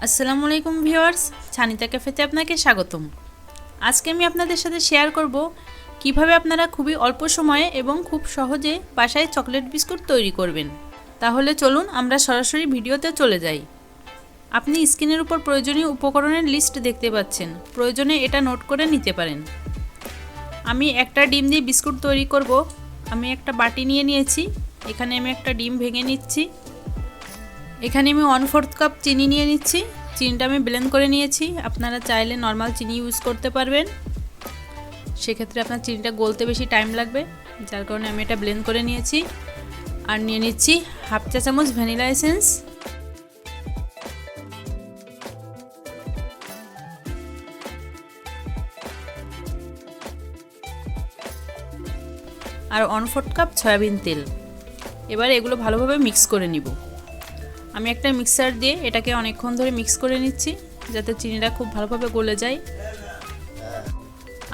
আসসালামু আলাইকুম ভিউয়ার্স, সানিতা ক্যাফেতে আপনাকে স্বাগতম। আজকে আমি আপনাদের সাথে শেয়ার করব কিভাবে আপনারা খুবই অল্প সময়ে এবং খুব সহজে বাসায় চকলেট বিস্কুট তৈরি করবেন। তাহলে চলুন আমরা সরাসরি ভিডিওতে চলে যাই। আপনি স্ক্রিনের উপর প্রয়োজনীয় উপকরণের লিস্ট দেখতে পাচ্ছেন, প্রয়োজনে এটা নোট করে নিতে পারেন। আমি একটা ডিম দিয়ে বিস্কুট তৈরি করব। আমি একটা বাটি নিয়ে নিয়েছি, এখানে আমি একটা ডিম ভেঙে নিচ্ছি। এখানে আমি 1/4 কাপ চিনি নিয়ে নিচ্ছি। চিনিটা আমি ব্লেন্ড করে নিয়েছি। আপনারা চাইলে নর্মাল চিনি ইউজ করতে পারবেন, সেক্ষেত্রে আপনার চিনিটা গলতে বেশি টাইম লাগবে, যার কারণে আমি এটা ব্লেন্ড করে নিয়েছি। আর নিয়ে নিচ্ছি 1/2 চা চামচ ভ্যানিলা এসেন্স, আর 1/4 কাপ সয়াবিন তেল। এবার এগুলো ভালোভাবে মিক্স করে নিব। আমি একটা মিক্সার দিয়ে এটাকে অনেকক্ষণ ধরে মিক্স করে নিচ্ছি, যাতে চিনিটা খুব ভালোভাবে গলে যায়।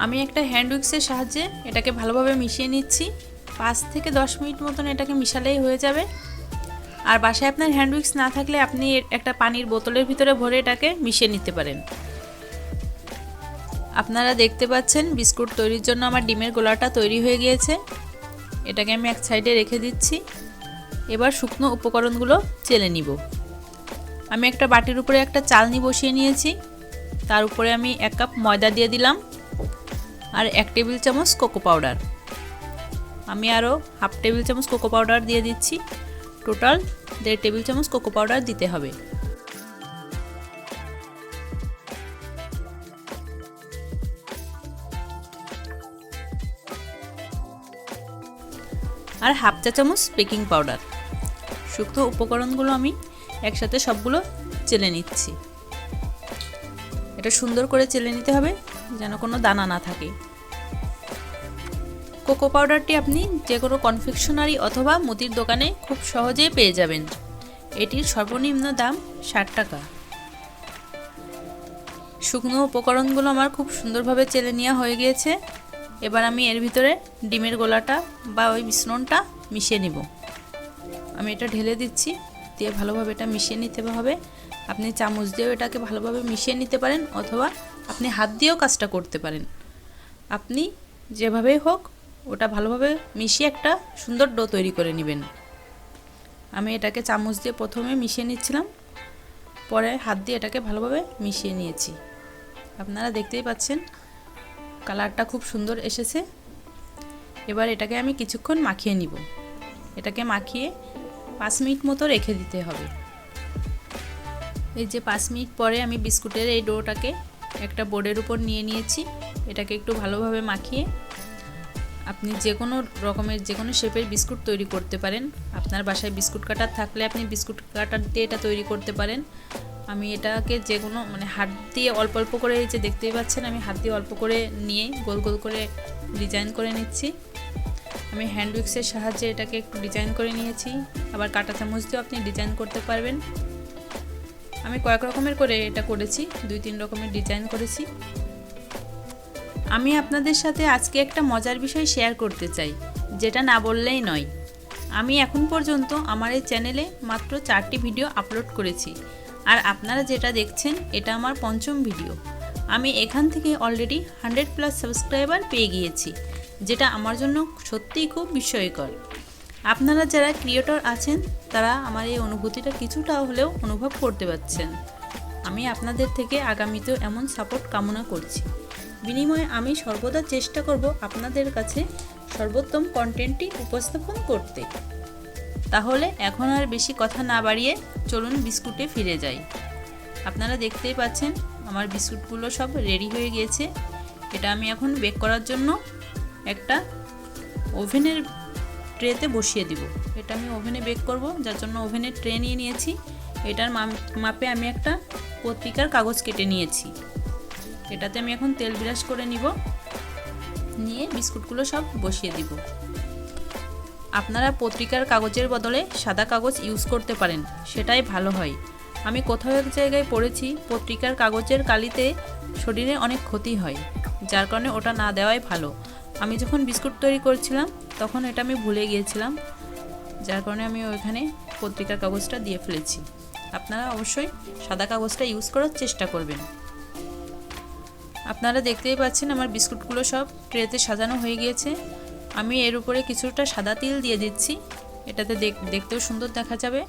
আমি একটা হ্যান্ড উইক্সের সাহায্যে এটাকে ভালোভাবে মিশিয়ে নিচ্ছি। 5 থেকে 10 মিনিট মতন এটাকে মিশালেই হয়ে যাবে। আর বাসায় আপনার হ্যান্ড উইক্স না থাকলে আপনি একটা পানির বোতলের ভিতরে ভরে এটাকে মিশিয়ে নিতে পারেন। আপনারা দেখতে পাচ্ছেন বিস্কুট তৈরির জন্য আমার ডিমের গোলাটা তৈরি হয়ে গিয়েছে। এটাকে আমি এক সাইডে রেখে দিচ্ছি। এবার শুকনো উপকরণগুলো চেলে নিব। আমি একটা বাটির উপরে একটা চালনি বসিয়ে নিয়েছি, তার উপরে আমি 1 কাপ ময়দা দিয়ে দিলাম আর 1 টেবিল চামচ কোকো পাউডার। আমি আরও 1/2 টেবিল চামচ কোকো পাউডার দিয়ে দিচ্ছি। টোটাল 1.5 টেবিল চামচ কোকো পাউডার দিতে হবে। আর 1/2 চা চামচ বেকিং পাউডার। শুকনো উপকরণগুলো আমি একসাথে সবগুলো চেলে নিচ্ছি। এটা সুন্দর করে চেলে নিতে হবে যেন কোনো দানা না থাকে। কোকো পাউডারটি আপনি যে কোনো কনফেকশনারি অথবা মুদির দোকানে খুব সহজেই পেয়ে যাবেন। এটির সর্বনিম্ন দাম 60 টাকা। শুকনো উপকরণগুলো আমার খুব সুন্দরভাবে চেলে নেওয়া হয়ে গিয়েছে। এবার আমি এর ভিতরে ডিমের গোলাটা বা ওই মিশ্রণটা মিশিয়ে নিব। আমি এটা ঢেলে দিচ্ছি, দিয়ে ভালোভাবে এটা মিশিয়ে নিতে হবে। আপনি চামচ দিয়েও এটাকে ভালোভাবে মিশিয়ে নিতে পারেন, অথবা আপনি হাত দিয়েও কাজটা করতে পারেন। আপনি যেভাবেই হোক ওটা ভালোভাবে মিশিয়ে একটা সুন্দর ডো তৈরি করে নেবেন। আমি এটাকে চামচ দিয়ে প্রথমে মিশিয়ে নিচ্ছিলাম, পরে হাত দিয়ে এটাকে ভালোভাবে মিশিয়ে নিয়েছি। আপনারা দেখতেই পাচ্ছেন কালারটা খুব সুন্দর এসেছে। এবার এটাকে আমি কিছুক্ষণ মাখিয়ে নিব। এটাকে মাখিয়ে 5 মিনিট মতো রেখে দিতে হবে। এই যে 5 মিনিট পরে আমি বিস্কুটের এই ডোটাকে একটা বোর্ডের উপর নিয়ে নিয়েছি। এটাকে একটু ভালোভাবে মাখিয়ে আপনি যে কোনো রকমের যে কোনো শেপের বিস্কুট তৈরি করতে পারেন। আপনার বাসায় বিস্কুট কাটার থাকলে আপনি বিস্কুট কাটার দিয়ে এটা তৈরি করতে পারেন। আমি এটাকে যে কোনো হাত দিয়ে অল্প অল্প করে, এই যে দেখতেই পাচ্ছেন আমি হাত দিয়ে অল্প করে নিয়ে গোল গোল করে ডিজাইন করে নিচ্ছি। আমি হ্যান্ড উইক্সের সাহায্যে এটাকে একটু ডিজাইন করে নিয়েছি, আবার কাঁটা চামচ দিয়েও আপনি ডিজাইন করতে পারবেন। আমি কয়েক রকমের করে এটা করেছি, 2-3 রকমের ডিজাইন করেছি। আমি আপনাদের সাথে আজকে একটা মজার বিষয় শেয়ার করতে চাই, যেটা না বললেই নয়। আমি এখন পর্যন্ত আমার এই চ্যানেলে মাত্র 4টি ভিডিও আপলোড করেছি, আর আপনারা যেটা দেখছেন এটা আমার 5ম ভিডিও। আমি এখান থেকে অলরেডি 100+ সাবস্ক্রাইবার পেয়ে গিয়েছি, যেটা আমার জন্য সত্যিই খুব বিস্ময়কর। আপনারা যারা ক্রিয়েটর আছেন তারা আমার এই অনুভূতিটা কিছুটা হলেও অনুভব করতে পারছেন। আমি আপনাদের থেকে আগামীতেও এমন সাপোর্ট কামনা করছি। বিনিময়ে আমি সর্বদা চেষ্টা করব আপনাদের কাছে সর্বোত্তম কন্টেন্টটি উপস্থাপন করতে। তাহলে এখন আর বেশি কথা না বাড়িয়ে চলুন বিস্কুটে ফিরে যাই। আপনারা দেখতেই পাচ্ছেন আমার বিস্কুটগুলো সব রেডি হয়ে গিয়েছে। এটা আমি এখন বেক করার জন্য একটা ওভেনের ট্রেতে বসিয়ে দিব। এটা আমি ওভেনে বেক করব, যার জন্য ওভেনের ট্রে নিয়ে নিয়েছি। এটার মাপে আমি একটা পত্রিকার কাগজ কেটে নিয়েছি। এটাতে আমি এখন তেল ব্রাশ করে নিব, নিয়ে বিস্কুটগুলো সব বসিয়ে দিব। আপনারা পত্রিকার কাগজের বদলে সাদা কাগজ ইউজ করতে পারেন, সেটাই ভালো হয়। আমি কোথাও এক জায়গায় পড়েছি পত্রিকার কাগজের কালিতে শরীরে অনেক ক্ষতি হয়, যার কারণে ওটা না দেওয়াই ভালো। আমি যখন বিস্কুট তৈরি করছিলাম তখন এটা আমি ভুলে গিয়েছিলাম, যার কারণে আমি ওইখানে পত্রিকার কাগজটা দিয়ে ফেলেছি। আপনারা অবশ্যই সাদা কাগজটা ইউজ করার চেষ্টা করবেন। আপনারা দেখতেই পাচ্ছেন আমার বিস্কুটগুলো সব ট্রেতে সাজানো হয়ে গিয়েছে। আমি এর উপরে কিছুটা সাদা তিল দিয়ে দিচ্ছি, এটাতে দেখতেও সুন্দর দেখা যাবে,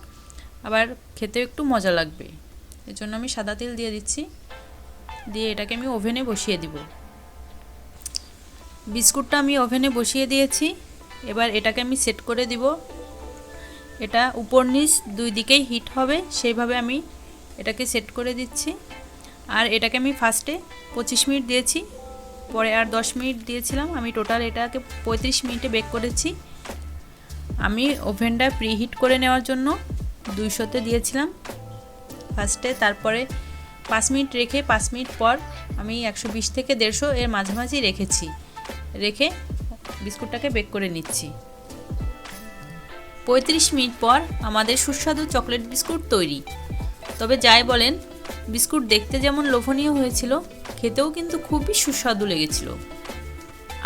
আবার খেতেও একটু মজা লাগবে। এর জন্য আমি সাদা তিল দিয়ে দিচ্ছি। দিয়ে এটাকে আমি ওভেনে বসিয়ে দিব। বিস্কুটটা আমি ওভেনে বসিয়ে দিয়েছি। এবার এটাকে আমি সেট করে দিব। এটা উপর নিচ দুই দিকেই হিট হবে, সেইভাবে আমি এটাকে সেট করে দিচ্ছি। আর এটাকে আমি ফার্স্টে 25 মিনিট দিয়েছি, পরে আর 10 মিনিট দিয়েছিলাম। আমি টোটাল এটাকে 35 মিনিটে বেক করেছি। আমি ওভেনটা প্রিহিট করে নেওয়ার জন্য 200-তে দিয়েছিলাম ফার্স্টে, তারপরে 5 মিনিট রেখে 5 মিনিট পর আমি 120 থেকে 150 এর মাঝামাঝি রেখে বিস্কুটটাকে বেক করে নিচ্ছি। 35 মিনিট পর আমাদের সুস্বাদু চকলেট বিস্কুট তৈরি। তবে যাই বলেন, বিস্কুট দেখতে যেমন লোভনীয় হয়েছিল, খেতেও কিন্তু খুবই সুস্বাদু লেগেছিল।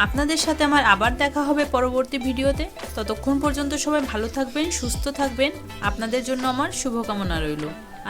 আপনাদের সাথে আমার আবার দেখা হবে পরবর্তী ভিডিওতে। ততক্ষণ পর্যন্ত সবাই ভালো থাকবেন, সুস্থ থাকবেন। আপনাদের জন্য আমার শুভকামনা রইল।